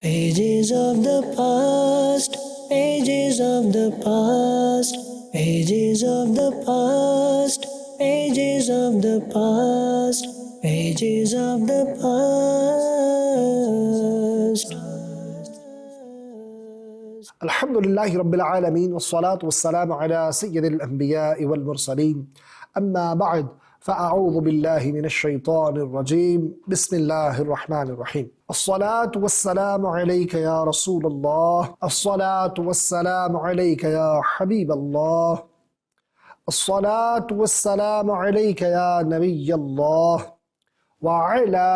Pages of the past, pages of the past, pages of the past, pages of the past, pages of the past. الحمد لله رب العالمين والصلاة والسلام على سيد الأنبياء والمرسلين أما بعد فأعوذ بالله من الشيطان الرجيم بسم الله الرحمن الرحيم الصلاة والسلام عليك يا رسول الله الصلاة والسلام عليك يا حبيب الله الصلاة والسلام عليك يا نبي الله وعلى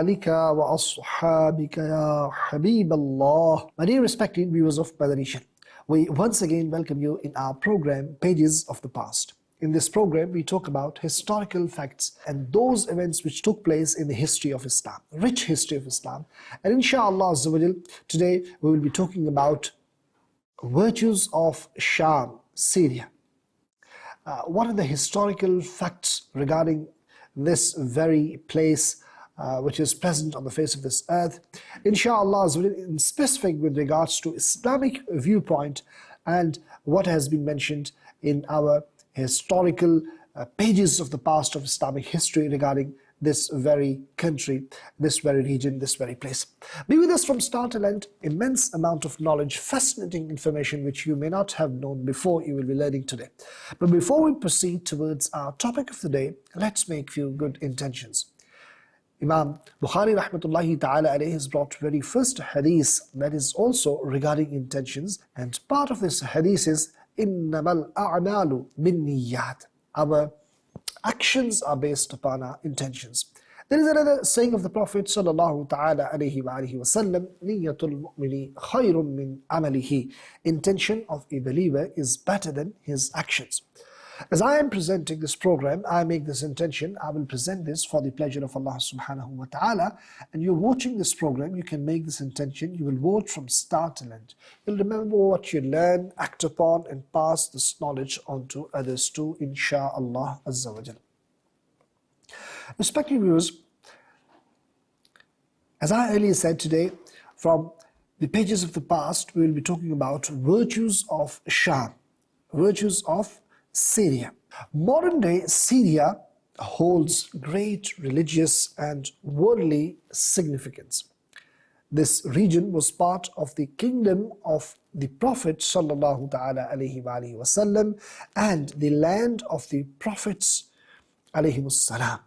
آلِكَ وَأَصْحَابِكَ يَا حَبِيبَ اللَّهِ. My dear respected viewers of Madani Channel, we once again welcome you in our program Pages of the Past. In this program, we talk about historical facts and those events which took place in the history of Islam, rich history of Islam. And inshallah today we will be talking about virtues of Sham, Syria. What are the historical facts regarding this very place which is present on the face of this earth, inshallah, in specific with regards to Islamic viewpoint and what has been mentioned in our historical pages of the past of Islamic history regarding this very country, this very region, this very place. Be with us from start to end. Immense amount of knowledge, fascinating information which you may not have known before you will be learning today. But before we proceed towards our topic of the day, let's make few good intentions. Imam Bukhari rahmatullahi ta'ala alayhi has brought very first hadith that is also regarding intentions, and part of this hadith is innamal a'malu binniyat. Our actions are based upon our intentions. There is another saying of the Prophet sallallahu ta'ala alayhi wa alihi wa sallam, Niyatul mu'mini khayrun min amalihi. Intention of a believer is better than his actions. As I am presenting this program, I make this intention, I will present this for the pleasure of Allah subhanahu wa ta'ala, and you're watching this program, you can make this intention, you will vote from start to end. You'll remember what you learn, act upon, and pass this knowledge on to others too, insha'Allah azza wa jal. Respected viewers, as I earlier said today, from the pages of the past, we will be talking about virtues of Sham, virtues of Syria. Modern day Syria holds great religious and worldly significance. This region was part of the kingdom of the Prophet sallallahu ta'ala alayhi wa alihi wasallam and the land of the Prophets alayhimus salam.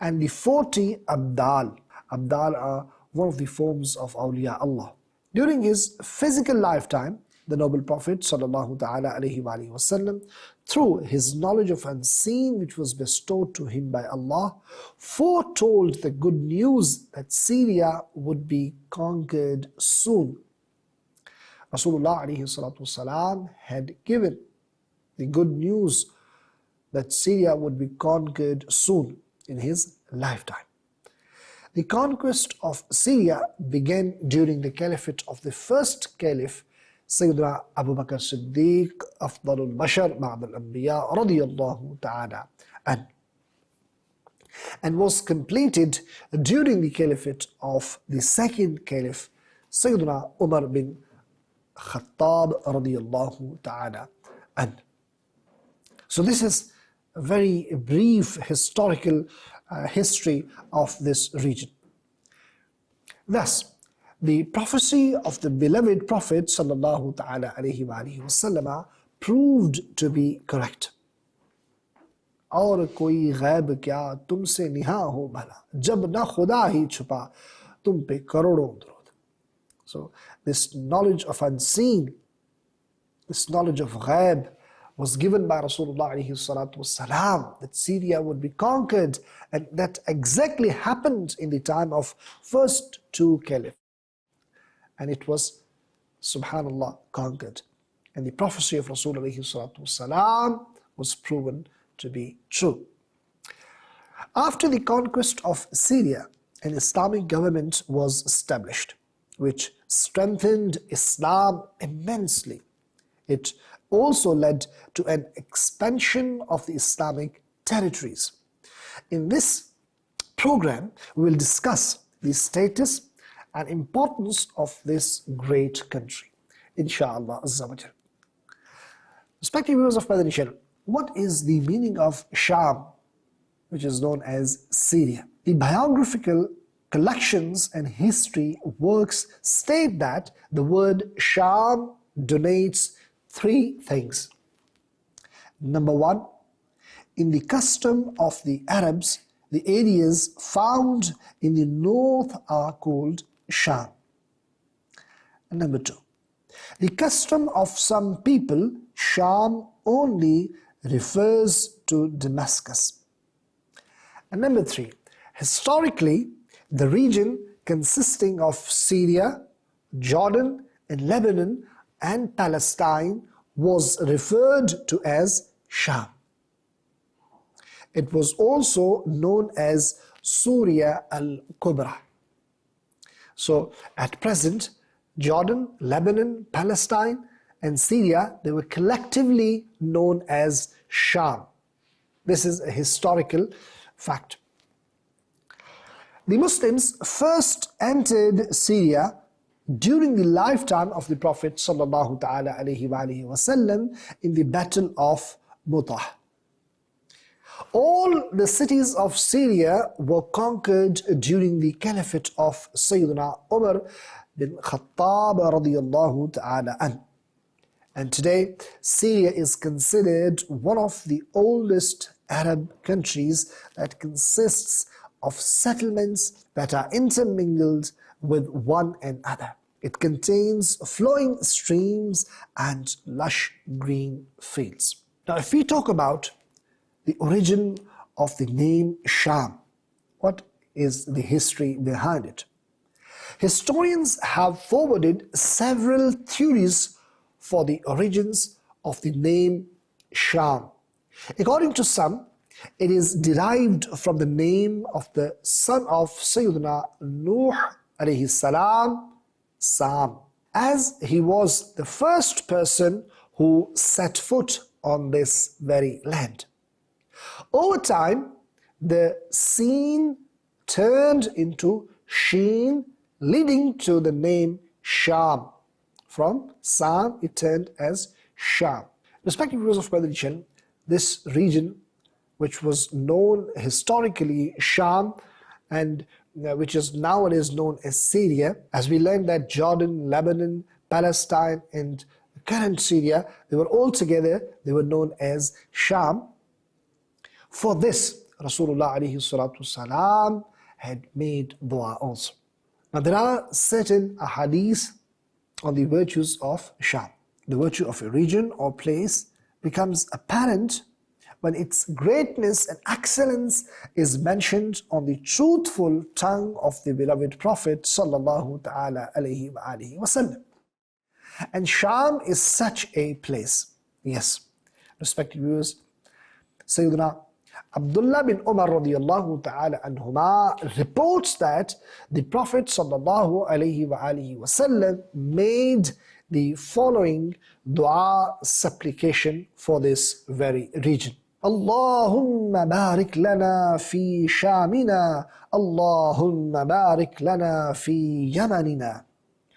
And the 40 Abdal. Abdal are one of the forms of awliya Allah. During his physical lifetime, the noble Prophet sallallahu ta'ala alayhi wa alihi wasallam, through his knowledge of unseen which was bestowed to him by Allah, foretold the good news that Syria would be conquered soon. Rasulullah alayhi salatu wasalam had given the good news that Syria would be conquered soon in his lifetime. The conquest of Syria began during the caliphate of the first caliph, Sayyidina Abu Bakr Siddiq, Afdalul Bashar, Ba'd al-Anbiya, radiyallahu ta'ala an, and was completed during the caliphate of the second caliph, Sayyidina Umar bin Khattab, radiyallahu ta'ala an. So this is a very brief historical history of this region. Thus, the prophecy of the beloved Prophet sallallahu ta'ala alayhi wa alihi wasallam proved to be correct. और कोई गैब क्या तुमसे निहा हो भला जब ना खुदा ही छुपा तुम पे करोड़ों दरूद. So this knowledge of unseen, this knowledge of ghaib was given by Rasulullah alayhi salatu wasalam, that Syria would be conquered, and that exactly happened in the time of first two caliphs. And it was, subhanallah, conquered. And the prophecy of Rasulullah alayhi salatu wasalam was proven to be true. After the conquest of Syria, an Islamic government was established, which strengthened Islam immensely. It also led to an expansion of the Islamic territories. In this program, we will discuss the status and importance of this great country, inshallah azza wa jal. Respected viewers of Madani Channel, what is the meaning of Sham, which is known as Syria? The biographical collections and history works state that the word Sham denotes three things. Number one, in the custom of the Arabs, the areas found in the north are called Sham. And number two, the custom of some people, Sham only refers to Damascus. And number three, historically, the region consisting of Syria, Jordan, and Lebanon and Palestine was referred to as Sham. It was also known as Syria al-Kubra. So at present, Jordan, Lebanon, Palestine, and Syria, they were collectively known as Sham. This is a historical fact. The Muslims first entered Syria during the lifetime of the Prophet sallallahu ta'ala alayhi wa sallam in the Battle of Mutah. All the cities of Syria were conquered during the caliphate of Sayyidina Umar bin Khattab radiyallahu ta'ala an. And today, Syria is considered one of the oldest Arab countries that consists of settlements that are intermingled with one another. It contains flowing streams and lush green fields. Now, if we talk about the origin of the name Sham, what is the history behind it? Historians have forwarded several theories for the origins of the name Sham. According to some, it is derived from the name of the son of Sayyidina Nuh alayhi salam, Sam, as he was the first person who set foot on this very land. Over time, the scene turned into Sheen, leading to the name Sham. From Sam, it turned as Sham. Respected viewers of Madani Channel, this region, which was known historically Sham and which is nowadays known as Syria, as we learned that Jordan, Lebanon, Palestine, and current Syria, they were all together, they were known as Sham. For this, Rasulullah alayhi salatu salam had made dua also. Now there are certain ahadith on the virtues of Sham. The virtue of a region or place becomes apparent when its greatness and excellence is mentioned on the truthful tongue of the beloved Prophet sallallahu ta'ala alayhi wa alihi wasallam. And Sham is such a place. Yes, respected viewers, Sayyidina Abdullah bin Umar radiyallahu ta'ala anhuma reports that the Prophet sallallahu alayhi wa alihi wasallam made the following dua supplication for this very region. Allahumma barik lana fi Shamina, Allahumma barik lana fi Yamanina.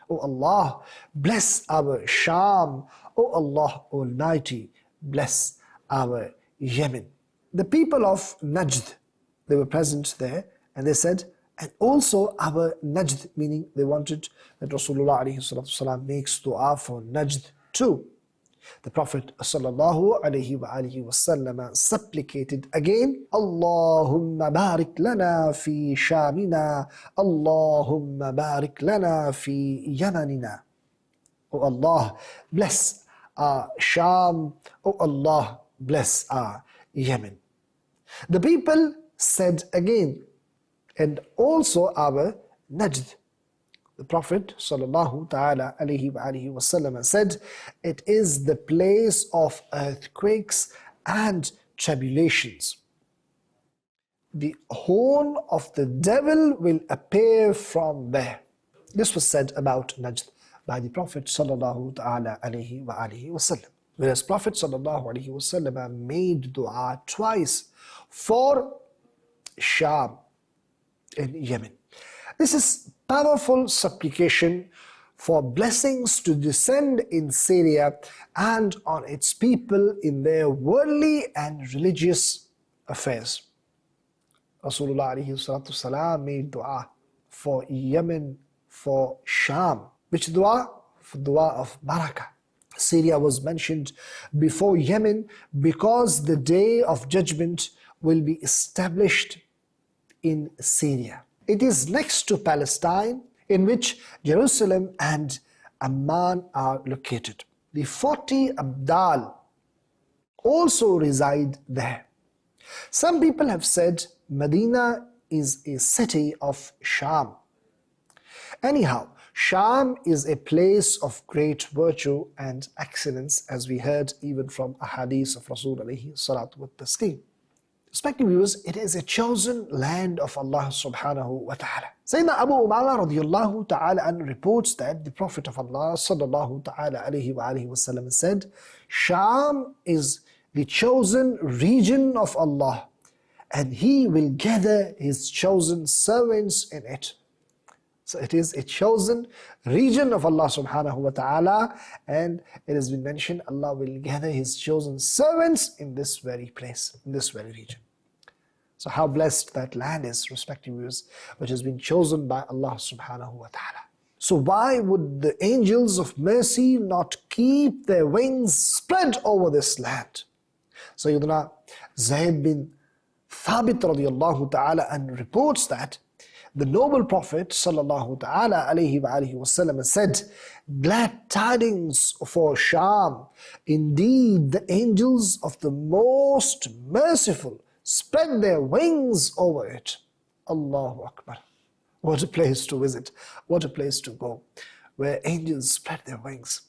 O Allah, bless our Sham. O Allah Almighty, bless our Yemen. The people of Najd, they were present there, and they said, and also our Najd, meaning they wanted that Rasulullah alayhi salatu wasalam makes dua for Najd too. The Prophet sallallahu alayhi wa alihi wasallam supplicated again, Allahumma barik lana fi Shamina, Allahumma barik lana fi Yamanina. O Allah, bless our Sham. O Allah, bless our Yemen. The people said again, and also our Najd. The Prophet sallallahu ta'ala alayhi wa alihi wasallam said, it is the place of earthquakes and tribulations. The horn of the devil will appear from there. This was said about Najd by the Prophet sallallahu ta'ala alayhi wa alihi wasallam. Whereas Prophet sallallahu alayhi wasallam made dua twice for Sham in Yemen. This is powerful supplication for blessings to descend in Syria and on its people in their worldly and religious affairs. Rasulullah alayhi salatu salam made dua for Yemen, for Sham. Which dua? For dua of barakah. Syria was mentioned before Yemen because the day of judgment will be established in Syria. It is next to Palestine, in which Jerusalem and Amman are located. The 40 Abdal also reside there. Some people have said Medina is a city of Sham. Anyhow, Sham is a place of great virtue and excellence, as we heard even from a hadith of Rasul alayhi salatu wa taslim. Respected viewers, it is a chosen land of Allah subhanahu wa ta'ala. Sayyidina Abu Umama radiyallahu ta'ala an reports that the Prophet of Allah sallallahu ta'ala alayhi wa alihi wasallam said, Sham is the chosen region of Allah, and He will gather His chosen servants in it. So it is a chosen region of Allah subhanahu wa ta'ala, and it has been mentioned Allah will gather His chosen servants in this very place, in this very region. So how blessed that land is, respected viewers, which has been chosen by Allah subhanahu wa ta'ala. So why would the angels of mercy not keep their wings spread over this land? Sayyidina Zayd bin Thabit radiyallahu ta'ala and reports that the noble Prophet sallallahu ta'ala alayhi wa alihi wasallam said, glad tidings for Sham. Indeed, the angels of the most merciful spread their wings over it. Allahu Akbar. What a place to visit. What a place to go, where angels spread their wings.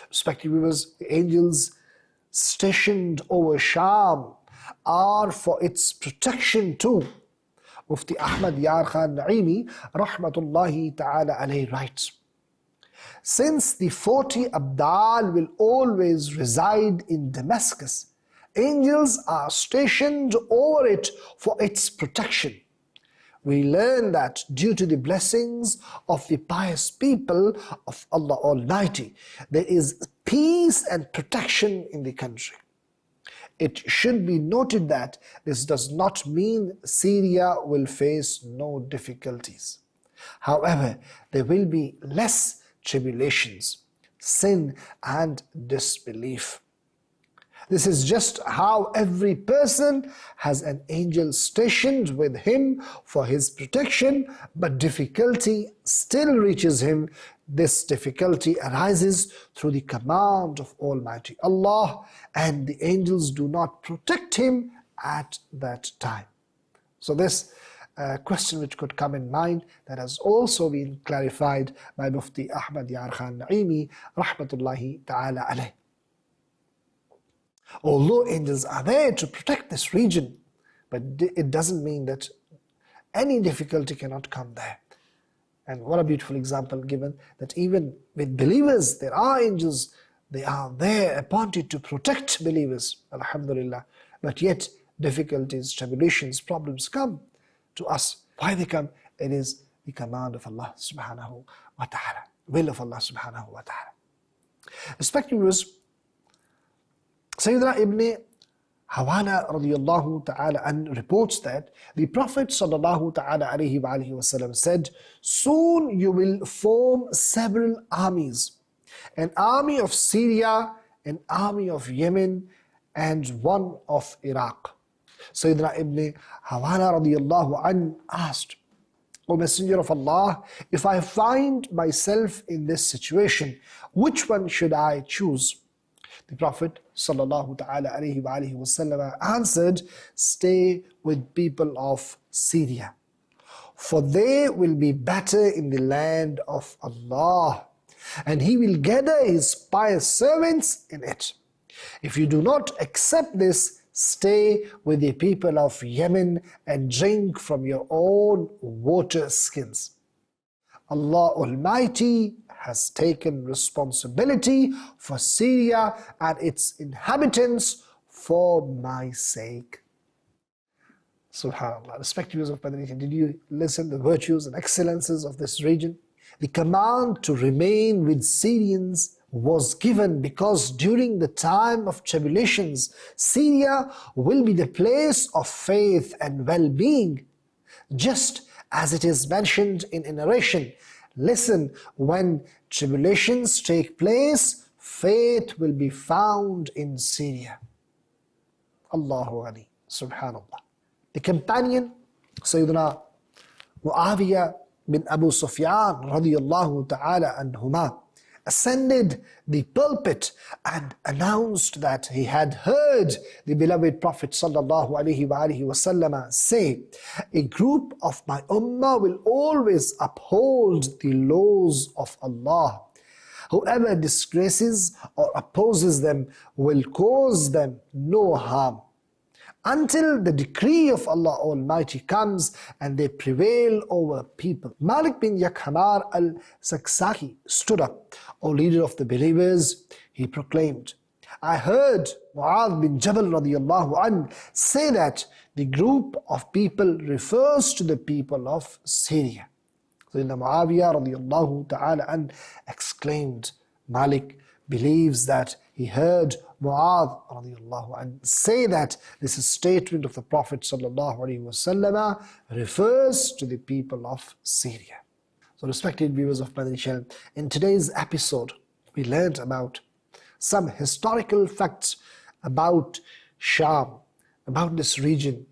Respected viewers, the angels stationed over Sham are for its protection too. Mufti Ahmad Yar Khan Naimi rahmatullahi ta'ala alayhi writes, since the 40 Abdal will always reside in Damascus, angels are stationed over it for its protection. We learn that due to the blessings of the pious people of Allah Almighty, there is peace and protection in the country. It should be noted that this does not mean Syria will face no difficulties. However, there will be less tribulations, sin and disbelief. This is just how every person has an angel stationed with him for his protection, but difficulty still reaches him. This difficulty arises through the command of Almighty Allah, and the angels do not protect him at that time. So this question which could come in mind, that has also been clarified by Mufti Ahmad Yar Khan Naimi rahmatullahi ta'ala alayh. Although angels are there to protect this region, but it doesn't mean that any difficulty cannot come there. And what a beautiful example given, that even with believers there are angels, they are there appointed to protect believers, alhamdulillah. But yet difficulties, tribulations, problems come to us. Why they come? It is the command of Allah subhanahu wa ta'ala, will of Allah subhanahu wa ta'ala. Respected viewers, Sayyidina Ibn Hawana radiyallahu ta'ala an reports that the Prophet sallallahu ta'ala alayhi wa alihi wasallam said, soon you will form several armies, an army of Syria, an army of Yemen, and one of Iraq. Sayyidina Ibn Hawana radiyallahu an asked, O Messenger of Allah, if I find myself in this situation, which one should I choose? The Prophet sallallahu ta'ala alayhi wa alihi wasallam answered, stay with people of Syria, for they will be better in the land of Allah, and He will gather His pious servants in it. If you do not accept this, stay with the people of Yemen and drink from your own water skins. Allah Almighty has taken responsibility for Syria and its inhabitants for my sake. Subhanallah. Respected viewers of Madani Channel, did you listen to the virtues and excellences of this region? The command to remain with Syrians was given because during the time of tribulations, Syria will be the place of faith and well-being. Just as it is mentioned in a narration, listen, when tribulations take place, faith will be found in Syria. Allahu Ali, Subhanallah. The companion, Sayyidina Muawiyah bin Abu Sufyan radiyallahu ta'ala anhuma, ascended the pulpit and announced that he had heard the beloved Prophet sallallahu alaihi wasallam say, "A group of my ummah will always uphold the laws of Allah. Whoever disgraces or opposes them will cause them no harm, until the decree of Allah Almighty comes and they prevail over people." Malik bin Yakhamar al-Saksaki stood up, O leader of the believers, he proclaimed, "I heard Mu'adh bin Jabal radiyallahu an say that the group of people refers to the people of Syria." So Muawiyah radiyallahu ta'ala an exclaimed, Malik believes that he heard Mu'adh radiyallahu an say that this statement of the Prophet sallallahu alaihi wasallam refers to the people of Syria. So respected viewers of Madani Channel, in today's episode we learned about some historical facts about Sham, about this region,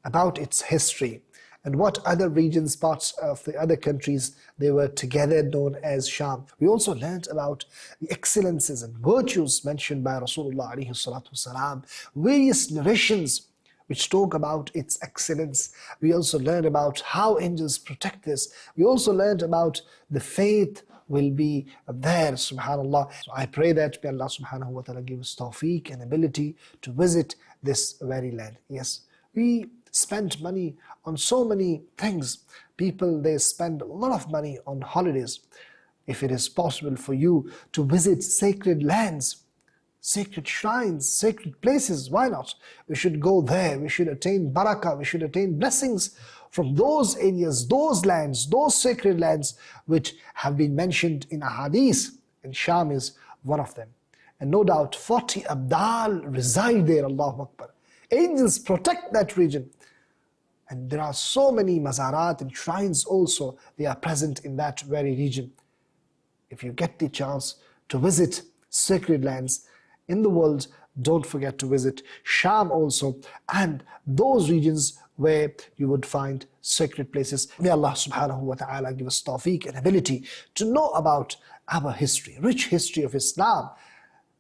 about its history, and what other regions, parts of the other countries, they were together known as Sham. We also learned about the excellences and virtues mentioned by Rasulullah alayhi salatu wasalam, various narrations which talk about its excellence. We also learned about how angels protect this. We also learned about the faith will be there, subhanallah. So I pray that may Allah subhanahu wa ta'ala give us tawfiq and ability to visit this very land. Yes, we spend money on so many things. People, they spend a lot of money on holidays. If it is possible for you to visit sacred lands, sacred shrines, sacred places, why not? We should go there. We should attain barakah. We should attain blessings from those areas, those lands, those sacred lands which have been mentioned in ahadith, and Sham is one of them. And no doubt 40 Abdal reside there, Allahu Akbar. Angels protect that region. And there are so many mazarat and shrines also, they are present in that very region. If you get the chance to visit sacred lands in the world, don't forget to visit Sham also, and those regions where you would find sacred places. May Allah subhanahu wa ta'ala give us tawfiq and ability to know about our history, rich history of Islam,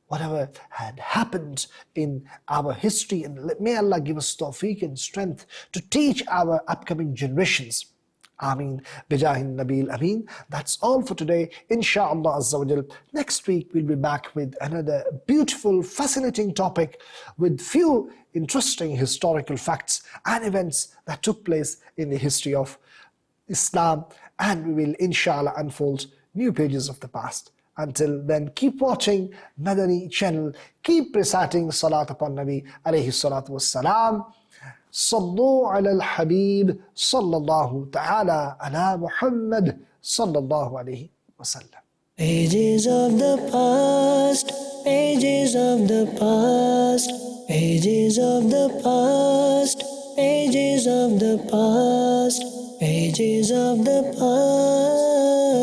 whatever had happened in our history, and may Allah give us tawfiq and strength to teach our upcoming generations. Ameen. Bijahin Nabil Ameen. That's all for today. Insha'Allah Azza wa Jal. Next week we'll be back with another beautiful, fascinating topic with few interesting historical facts and events that took place in the history of Islam, and we will inshallah unfold new pages of the past. Until then, keep watching Madani Channel, keep reciting Salat upon Nabi alayhi salatu wassalam. صلوا على الحبيب صلى الله تعالى على محمد صلى الله عليه وسلم. Pages of the past, pages of the past, pages of the past, pages of the past, pages of the past.